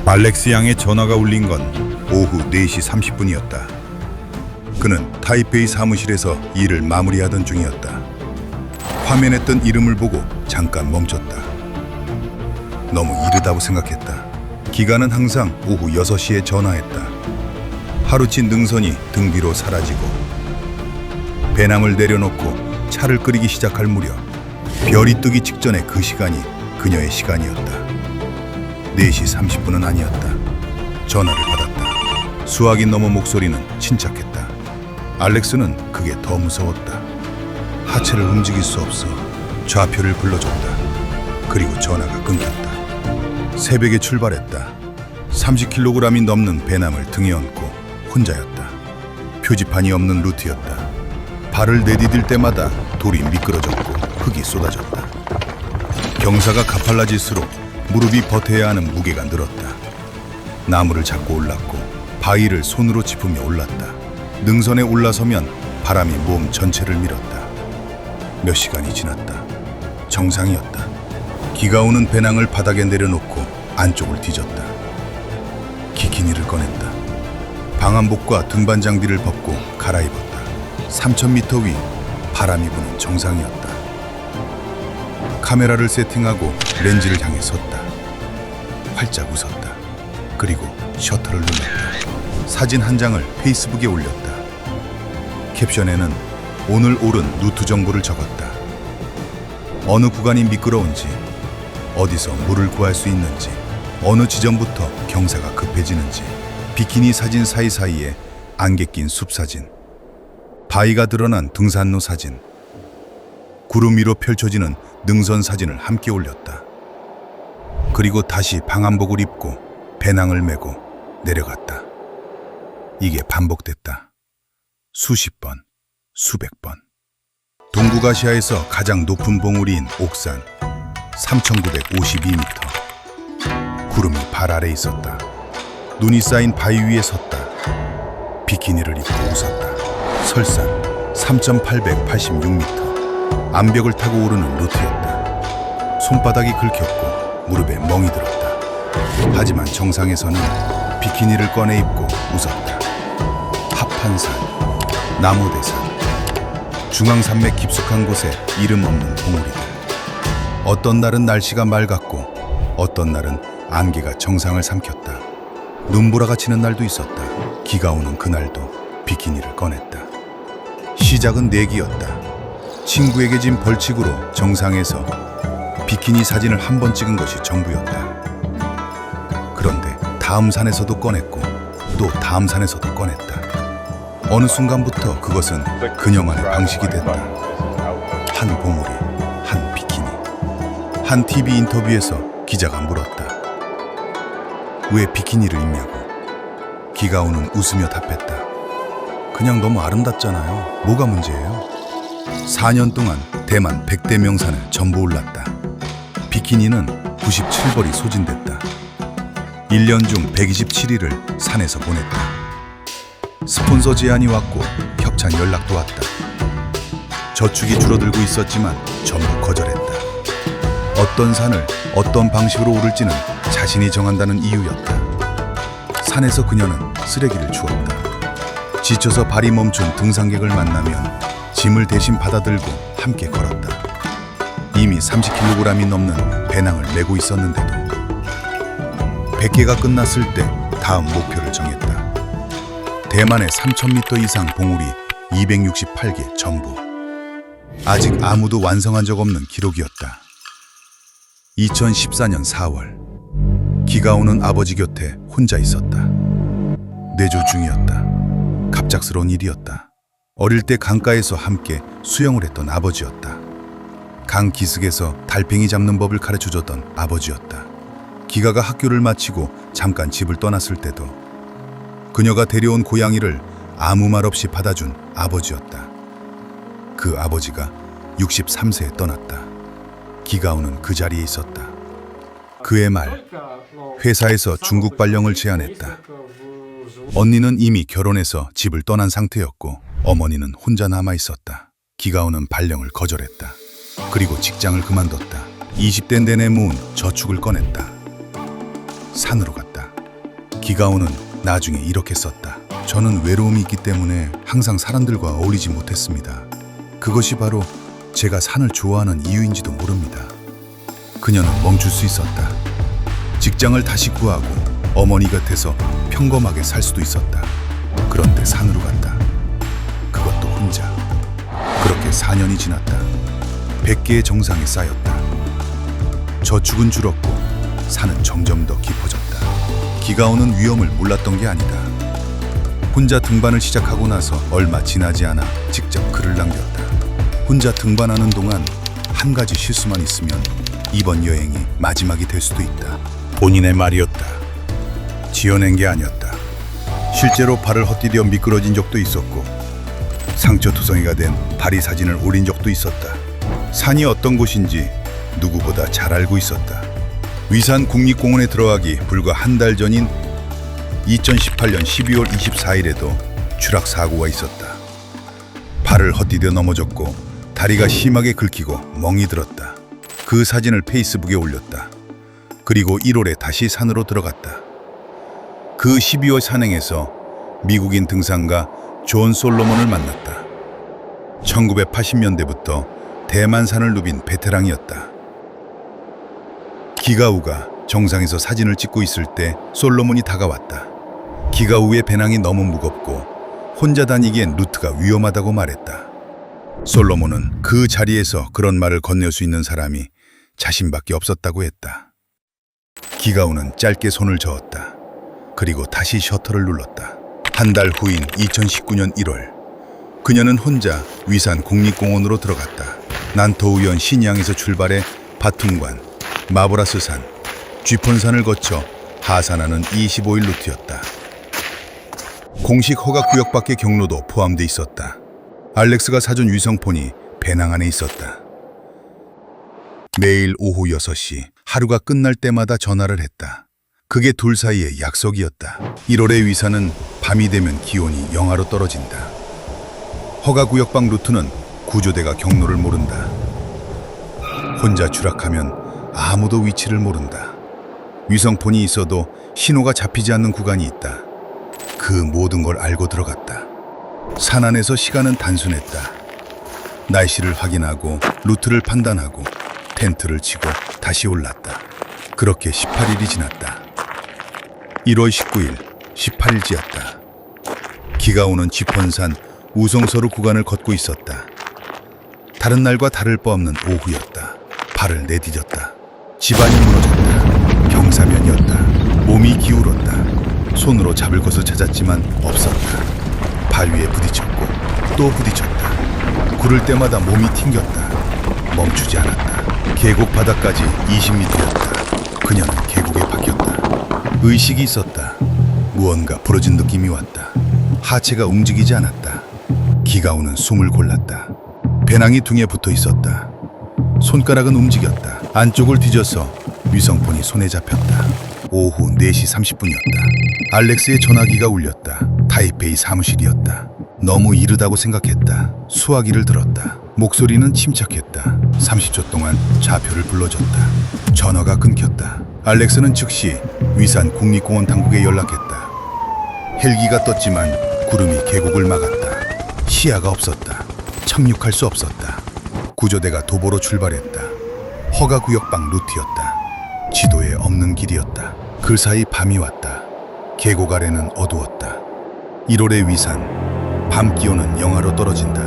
알렉스 양의 전화가 울린 건 오후 4시 30분이었다. 그는 타이페이 사무실에서 일을 마무리하던 중이었다. 화면에 뜬 이름을 보고 잠깐 멈췄다. 너무 이르다고 생각했다. 기가는 항상 오후 6시에 전화했다. 하루치 능선이 등 뒤로 사라지고 배낭을 내려놓고 차를 끓이기 시작할 무렵 별이 뜨기 직전의 그 시간이 그녀의 시간이었다. 4시 30분은 아니었다. 전화를 받았다. 수화기 너머 목소리는 침착했다. 알렉스는 그게 더 무서웠다. 하체를 움직일 수 없어 좌표를 불러줬다. 그리고 전화가 끊겼다. 새벽에 출발했다. 30kg이 넘는 배낭을 등에 얹고 혼자였다. 표지판이 없는 루트였다. 발을 내디딜 때마다 돌이 미끄러졌고 흙이 쏟아졌다. 경사가 가팔라질수록 무릎이 버텨야 하는 무게가 늘었다. 나무를 잡고 올랐고 바위를 손으로 짚으며 올랐다. 능선에 올라서면 바람이 몸 전체를 밀었다. 몇 시간이 지났다. 정상이었다. 기가 오는 배낭을 바닥에 내려놓고 안쪽을 뒤졌다. 기키니를 꺼냈다. 방한복과 등반 장비를 벗고 갈아입었다. 3000m 위 바람이 부는 정상이었다. 카메라를 세팅하고 렌즈를 향해 섰다. 활짝 웃었다. 그리고 셔터를 눌렀다. 사진 한 장을 페이스북에 올렸다. 캡션에는 오늘 오른 루트 정보를 적었다. 어느 구간이 미끄러운지, 어디서 물을 구할 수 있는지, 어느 지점부터 경사가 급해지는지, 비키니 사진 사이사이에 안개 낀 숲 사진, 바위가 드러난 등산로 사진, 구름 위로 펼쳐지는 능선 사진을 함께 올렸다. 그리고 다시 방한복을 입고 배낭을 메고 내려갔다. 이게 반복됐다. 수십 번, 수백 번. 동북아시아에서 가장 높은 봉우리인 옥산 3952m. 구름이 발 아래 있었다. 눈이 쌓인 바위 위에 섰다. 비키니를 입고 웃었다. 설산 3886m. 암벽을 타고 오르는 루트였다. 손바닥이 긁혔고 무릎에 멍이 들었다. 하지만 정상에서는 비키니를 꺼내 입고 웃었다. 합한산, 나무대산, 중앙산맥 깊숙한 곳에 이름 없는 봉우리들. 어떤 날은 날씨가 맑았고 어떤 날은 안개가 정상을 삼켰다. 눈보라가 치는 날도 있었다. 기가 오는 그날도 비키니를 꺼냈다. 시작은 내기였다. 친구에게 진 벌칙으로 정상에서 비키니 사진을 한 번 찍은 것이 전부였다. 그런데 다음 산에서도 꺼냈고 또 다음 산에서도 꺼냈다. 어느 순간부터 그것은 그녀만의 방식이 됐다. 한 봉우리, 한 비키니. 한 TV 인터뷰에서 기자가 물었다. 왜 비키니를 입냐고. 기가오는 웃으며 답했다. 그냥 너무 아름답잖아요. 뭐가 문제예요? 4년 동안 대만 100대 명산을 전부 올랐다. 비키니는 97벌이 소진됐다. 1년 중 127일을 산에서 보냈다. 스폰서 제안이 왔고 협찬 연락도 왔다. 저축이 줄어들고 있었지만 전부 거절했다. 어떤 산을 어떤 방식으로 오를지는 자신이 정한다는 이유였다. 산에서 그녀는 쓰레기를 주웠다. 지쳐서 발이 멈춘 등산객을 만나면 짐을 대신 받아들고 함께 걸었다. 이미 30kg이 넘는 배낭을 메고 있었는데도 100개가 끝났을 때 다음 목표를 정했다. 대만의 3000m 이상 봉우리 268개 전부. 아직 아무도 완성한 적 없는 기록이었다. 2014년 4월 기가 오는 아버지 곁에 혼자 있었다. 내조 중이었다. 갑작스러운 일이었다. 어릴 때 강가에서 함께 수영을 했던 아버지였다. 강 기슭에서 달팽이 잡는 법을 가르쳐줬던 아버지였다. 기가가 학교를 마치고 잠깐 집을 떠났을 때도 그녀가 데려온 고양이를 아무 말 없이 받아준 아버지였다. 그 아버지가 63세에 떠났다. 기가 오는 그 자리에 있었다. 그의 말, 회사에서 중국 발령을 제안했다. 언니는 이미 결혼해서 집을 떠난 상태였고 어머니는 혼자 남아 있었다. 기가 오는 발령을 거절했다. 그리고 직장을 그만뒀다. 20대 내내 모은 저축을 꺼냈다. 산으로 갔다. 기가오는 나중에 이렇게 썼다. 저는 외로움이 있기 때문에 항상 사람들과 어울리지 못했습니다. 그것이 바로 제가 산을 좋아하는 이유인지도 모릅니다. 그녀는 멈출 수 있었다. 직장을 다시 구하고 어머니 곁에서 평범하게 살 수도 있었다. 그런데 산으로 갔다. 그것도 혼자. 그렇게 4년이 지났다. 100개의 정상이 쌓였다. 저축은 줄었고 산은 점점 더 깊어졌다. 기가오는 위험을 몰랐던 게 아니다. 혼자 등반을 시작하고 나서 얼마 지나지 않아 직접 글을 남겼다. 혼자 등반하는 동안 한 가지 실수만 있으면 이번 여행이 마지막이 될 수도 있다. 본인의 말이었다. 지어낸 게 아니었다. 실제로 발을 헛디뎌 미끄러진 적도 있었고 상처투성이가 된 다리 사진을 올린 적도 있었다. 산이 어떤 곳인지 누구보다 잘 알고 있었다. 위산 국립공원에 들어가기 불과 한 달 전인 2018년 12월 24일에도 추락사고가 있었다. 발을 헛디뎌 넘어졌고 다리가 심하게 긁히고 멍이 들었다. 그 사진을 페이스북에 올렸다. 그리고 1월에 다시 산으로 들어갔다. 그 12월 산행에서 미국인 등산가 존 솔로몬을 만났다. 1980년대부터 대만산을 누빈 베테랑이었다. 기가우가 정상에서 사진을 찍고 있을 때 솔로몬이 다가왔다. 기가우의 배낭이 너무 무겁고 혼자 다니기엔 루트가 위험하다고 말했다. 솔로몬은 그 자리에서 그런 말을 건넬 수 있는 사람이 자신밖에 없었다고 했다. 기가우는 짧게 손을 저었다. 그리고 다시 셔터를 눌렀다. 한 달 후인 2019년 1월, 그녀는 혼자 위산 국립공원으로 들어갔다. 난토우현 신양에서 출발해 바퉁관, 마보라스산, 쥐폰산을 거쳐 하산하는 25일 루트였다. 공식 허가구역 밖의 경로도 포함돼 있었다. 알렉스가 사준 위성폰이 배낭 안에 있었다. 매일 오후 6시 하루가 끝날 때마다 전화를 했다. 그게 둘 사이의 약속이었다. 1월의 위산은 밤이 되면 기온이 영하로 떨어진다. 허가구역 밖 루트는 구조대가 경로를 모른다. 혼자 추락하면 아무도 위치를 모른다. 위성폰이 있어도 신호가 잡히지 않는 구간이 있다. 그 모든 걸 알고 들어갔다. 산 안에서 시간은 단순했다. 날씨를 확인하고 루트를 판단하고 텐트를 치고 다시 올랐다. 그렇게 18일이 지났다. 1월 19일, 18일째였다. 기가오는 쥐폰산 우성서루 구간을 걷고 있었다. 다른 날과 다를 바 없는 오후였다. 발을 내디뎠다. 집안이 무너졌다. 경사면이었다. 몸이 기울었다. 손으로 잡을 것을 찾았지만 없었다. 발 위에 부딪혔고 또 부딪혔다. 구를 때마다 몸이 튕겼다. 멈추지 않았다. 계곡 바닥까지 20m였다. 그녀는 계곡에 박혔다. 의식이 있었다. 무언가 부러진 느낌이 왔다. 하체가 움직이지 않았다. 기가오는 숨을 골랐다. 배낭이 등에 붙어 있었다. 손가락은 움직였다. 안쪽을 뒤져서 위성폰이 손에 잡혔다. 오후 4시 30분이었다. 알렉스의 전화기가 울렸다. 타이페이 사무실이었다. 너무 이르다고 생각했다. 수화기를 들었다. 목소리는 침착했다. 30초 동안 좌표를 불러줬다. 전화가 끊겼다. 알렉스는 즉시 위산 국립공원 당국에 연락했다. 헬기가 떴지만 구름이 계곡을 막았다. 시야가 없었다. 착륙할 수 없었다. 구조대가 도보로 출발했다. 허가구역 밖 루트였다. 지도에 없는 길이었다. 그 사이 밤이 왔다. 계곡 아래는 어두웠다. 1월의 위산, 밤 기온은 영하로 떨어진다.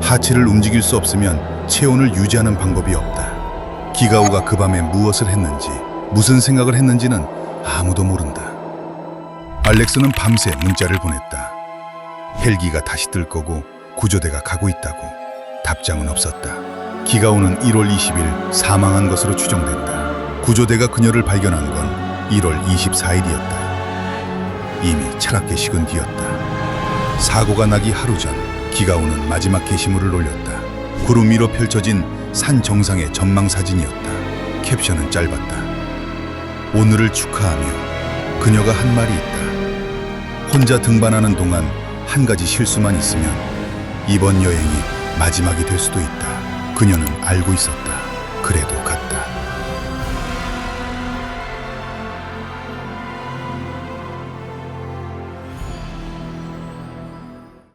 하체를 움직일 수 없으면 체온을 유지하는 방법이 없다. 기가오가 그 밤에 무엇을 했는지, 무슨 생각을 했는지는 아무도 모른다. 알렉스는 밤새 문자를 보냈다. 헬기가 다시 뜰 거고 구조대가 가고 있다고. 답장은 없었다. 기가오는 1월 20일 사망한 것으로 추정된다. 구조대가 그녀를 발견한 건 1월 24일이었다. 이미 차갑게 식은 뒤였다. 사고가 나기 하루 전 기가오는 마지막 게시물을 올렸다. 구름 위로 펼쳐진 산 정상의 전망 사진이었다. 캡션은 짧았다. 오늘을 축하하며 그녀가 한 말이 있다. 혼자 등반하는 동안 한 가지 실수만 있으면 이번 여행이 마지막이 될 수도 있다. 그녀는 알고 있었다. 그래도